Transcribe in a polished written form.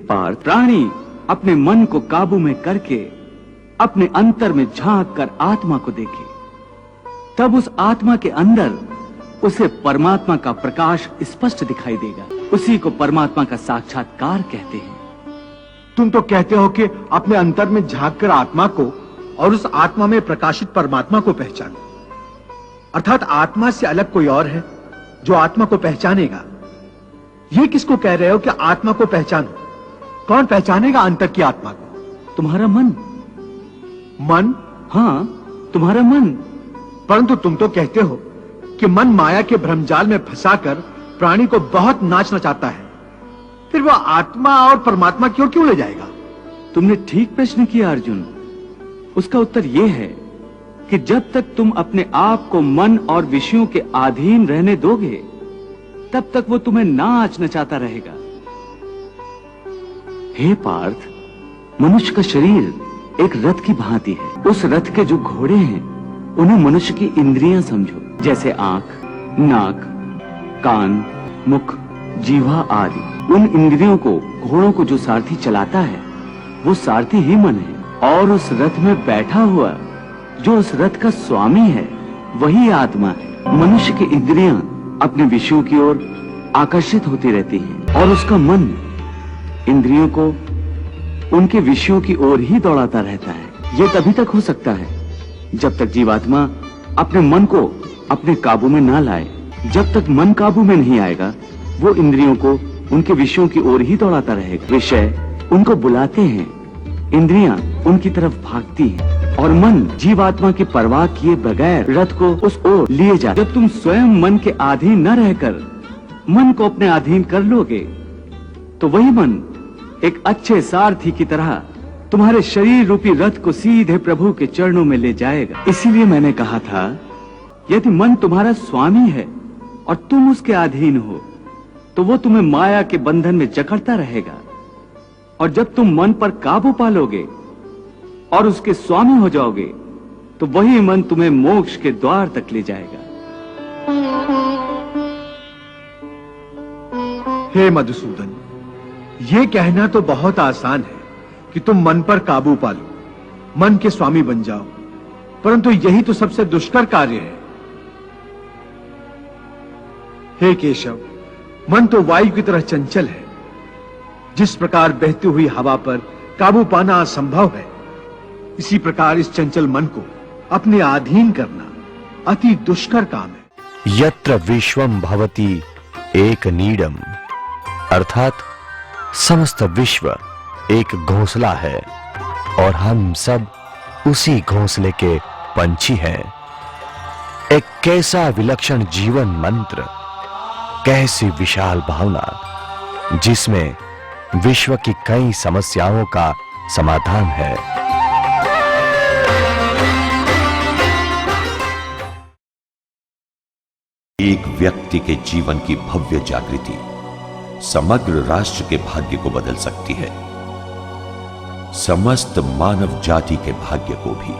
पार्थ, प्राणी अपने मन को काबू में करके अपने अंतर में झांक कर आत्मा को देखे, तब उस आत्मा के अंदर उसे परमात्मा का प्रकाश स्पष्ट दिखाई देगा। उसी को परमात्मा का साक्षात्कार कहते हैं। तुम तो कहते हो कि अपने अंतर में झांक कर आत्मा को और उस आत्मा में प्रकाशित परमात्मा को पहचानो, अर्थात आत्मा से अलग कोई और है जो आत्मा को पहचानेगा। ये किसको कह रहे हो कि आत्मा को पहचानो? कौन पहचानेगा अंतर की आत्मा को? तुम्हारा मन। मन? हाँ, तुम्हारा मन। परंतु तुम तो कहते हो कि मन माया के भ्रमजाल में फंसाकर प्राणी को बहुत नाच नचाता है, फिर वह आत्मा और परमात्मा की ओर क्यों ले जाएगा? तुमने ठीक प्रश्न किया अर्जुन। उसका उत्तर यह है कि जब तक तुम अपने आप को मन और विषयों के अधीन रहने दोगे, तब तक वो तुम्हें नाच नचाता रहेगा। हे पार्थ, मनुष्य का शरीर एक रथ की भांति है। उस रथ के जो घोड़े हैं, उन्हें मनुष्य की इंद्रियां समझो, जैसे आंख, नाक, कान, मुख, जीवा आदि। उन इंद्रियों को, घोड़ों को जो सारथी चलाता है, वो सारथी ही मन है। और उस रथ में बैठा हुआ जो उस रथ का स्वामी है, वही आत्मा है। मनुष्य की इंद्रियां अपने विषयों की ओर आकर्षित होती रहती हैं और उसका मन इंद्रियों को उनके विषयों की ओर ही दौड़ाता रहता है। यह तभी तक हो सकता है जब तक जीवात्मा अपने मन को अपने काबू में ना लाए। जब तक मन काबू में नहीं आएगा, वो इंद्रियों को उनके विषयों की ओर ही दौड़ाता रहेगा। विषय उनको बुलाते हैं, इंद्रियां उनकी तरफ भागती हैं और मन जीवात्मा की परवाह किए बगैर रथ को उस ओर लिए जाता। जब तुम स्वयं मन के अधीन न रहकर मन को अपने अधीन कर लोगे, तो वही मन एक अच्छे सारथी की तरह तुम्हारे शरीर रूपी रथ को सीधे प्रभु के चरणों में ले जाएगा। इसीलिए मैंने कहा था, यदि मन तुम्हारा स्वामी है और तुम उसके अधीन हो, तो वो तुम्हें माया के बंधन में जकड़ता रहेगा। और जब तुम मन पर काबू पालोगे और उसके स्वामी हो जाओगे, तो वही मन तुम्हें मोक्ष के द्वार तक ले जाएगा। हे मधुसूदन, ये कहना तो बहुत आसान है कि तुम मन पर काबू पालो, मन के स्वामी बन जाओ, परंतु यही तो सबसे दुष्कर कार्य है। हे केशव, मन तो वायु की तरह चंचल है। जिस प्रकार बहती हुई हवा पर काबू पाना असंभव है, इसी प्रकार इस चंचल मन को अपने अधीन करना अति दुष्कर काम है। यत्र विश्वम भवति एक नीडम, अर्थात समस्त विश्व एक घोंसला है और हम सब उसी घोंसले के पंछी हैं। एक कैसा विलक्षण जीवन मंत्र, कैसी विशाल भावना, जिसमें विश्व की कई समस्याओं का समाधान है। एक व्यक्ति के जीवन की भव्य जागृति समग्र राष्ट्र के भाग्य को बदल सकती है, समस्त मानव जाति के भाग्य को भी।